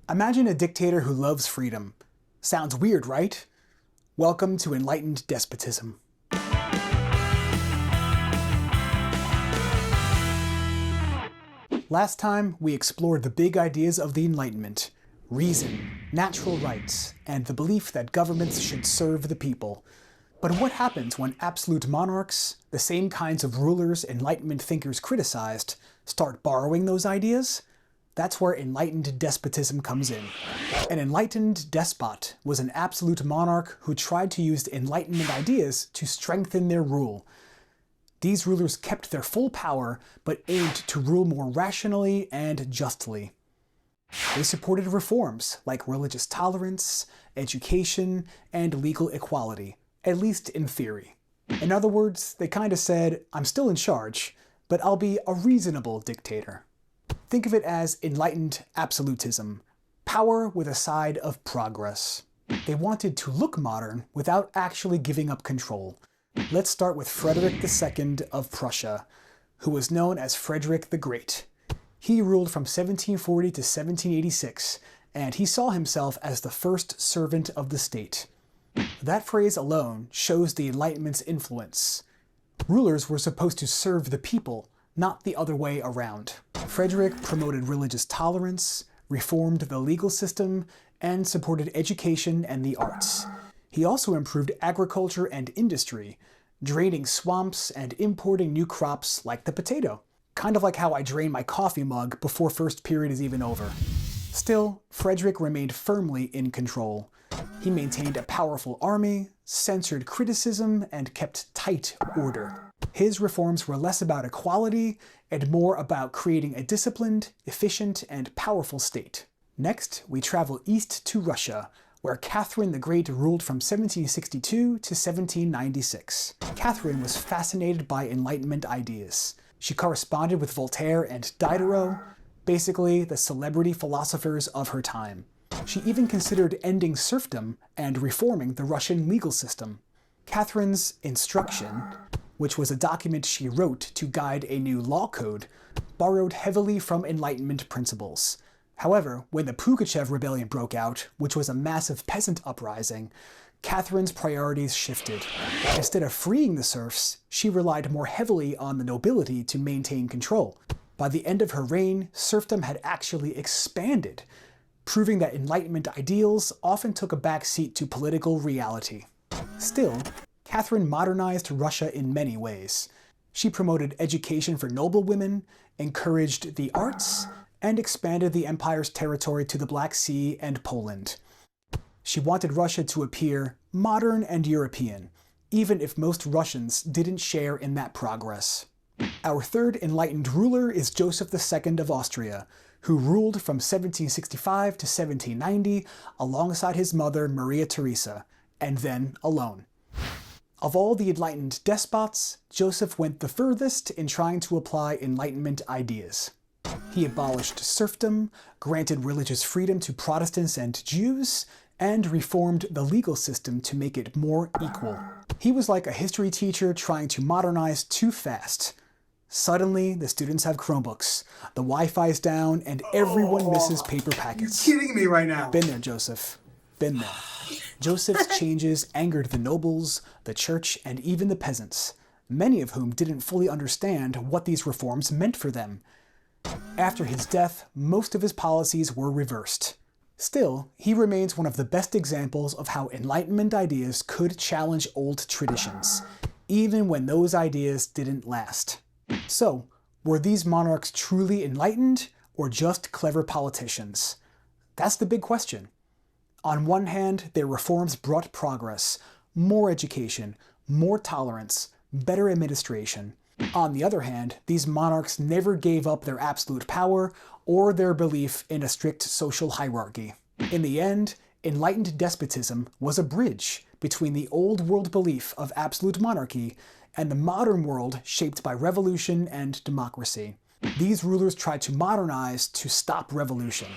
Imagine a dictator who loves freedom. Sounds weird, right? Welcome to Enlightened Despotism. Last time, we explored the big ideas of the Enlightenment: reason, natural rights, and the belief that governments should serve the people. But what happens when absolute monarchs, the same kinds of rulers Enlightenment thinkers criticized, start borrowing those ideas? That's where enlightened despotism comes in. An enlightened despot was an absolute monarch who tried to use Enlightenment ideas to strengthen their rule. These rulers kept their full power, but aimed to rule more rationally and justly. They supported reforms like religious tolerance, education, and legal equality, at least in theory. In other words, they kind of said, I'm still in charge, but I'll be a reasonable dictator. Think of it as enlightened absolutism, power with a side of progress. They wanted to look modern without actually giving up control. Let's start with Frederick II of Prussia, who was known as Frederick the Great. He ruled from 1740 to 1786, and he saw himself as the first servant of the state. That phrase alone shows the Enlightenment's influence. Rulers were supposed to serve the people, not the other way around. Frederick promoted religious tolerance, reformed the legal system, and supported education and the arts. He also improved agriculture and industry, draining swamps and importing new crops like the potato. Kind of like how I drain my coffee mug before first period is even over. Still, Frederick remained firmly in control. He maintained a powerful army, censored criticism, and kept tight order. His reforms were less about equality and more about creating a disciplined, efficient, and powerful state. Next, we travel east to Russia, where Catherine the Great ruled from 1762 to 1796. Catherine was fascinated by Enlightenment ideas. She corresponded with Voltaire and Diderot, basically the celebrity philosophers of her time. She even considered ending serfdom and reforming the Russian legal system. Catherine's Instruction, which was a document she wrote to guide a new law code, borrowed heavily from Enlightenment principles. However, when the Pugachev Rebellion broke out, which was a massive peasant uprising, Catherine's priorities shifted. Instead of freeing the serfs, she relied more heavily on the nobility to maintain control. By the end of her reign, serfdom had actually expanded, proving that Enlightenment ideals often took a back seat to political reality. Still, Catherine modernized Russia in many ways. She promoted education for noblewomen, encouraged the arts, and expanded the empire's territory to the Black Sea and Poland. She wanted Russia to appear modern and European, even if most Russians didn't share in that progress. Our third enlightened ruler is Joseph II of Austria, who ruled from 1765 to 1790 alongside his mother Maria Theresa, and then alone. Of all the enlightened despots, Joseph went the furthest in trying to apply Enlightenment ideas. He abolished serfdom, granted religious freedom to Protestants and Jews, and reformed the legal system to make it more equal. He was like a history teacher trying to modernize too fast. Suddenly, the students have Chromebooks, the Wi-Fi's down, and everyone misses paper packets. You're kidding me right now. Been there, Joseph. Been there. Joseph's changes angered the nobles, the church, and even the peasants, many of whom didn't fully understand what these reforms meant for them. After his death, most of his policies were reversed. Still, he remains one of the best examples of how Enlightenment ideas could challenge old traditions, even when those ideas didn't last. So, were these monarchs truly enlightened, or just clever politicians? That's the big question. On one hand, their reforms brought progress, more education, more tolerance, better administration. On the other hand, these monarchs never gave up their absolute power or their belief in a strict social hierarchy. In the end, enlightened despotism was a bridge between the old world belief of absolute monarchy and the modern world shaped by revolution and democracy. These rulers tried to modernize to stop revolution.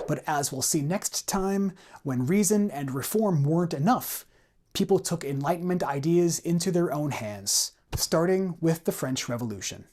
But as we'll see next time, when reason and reform weren't enough, people took Enlightenment ideas into their own hands, starting with the French Revolution.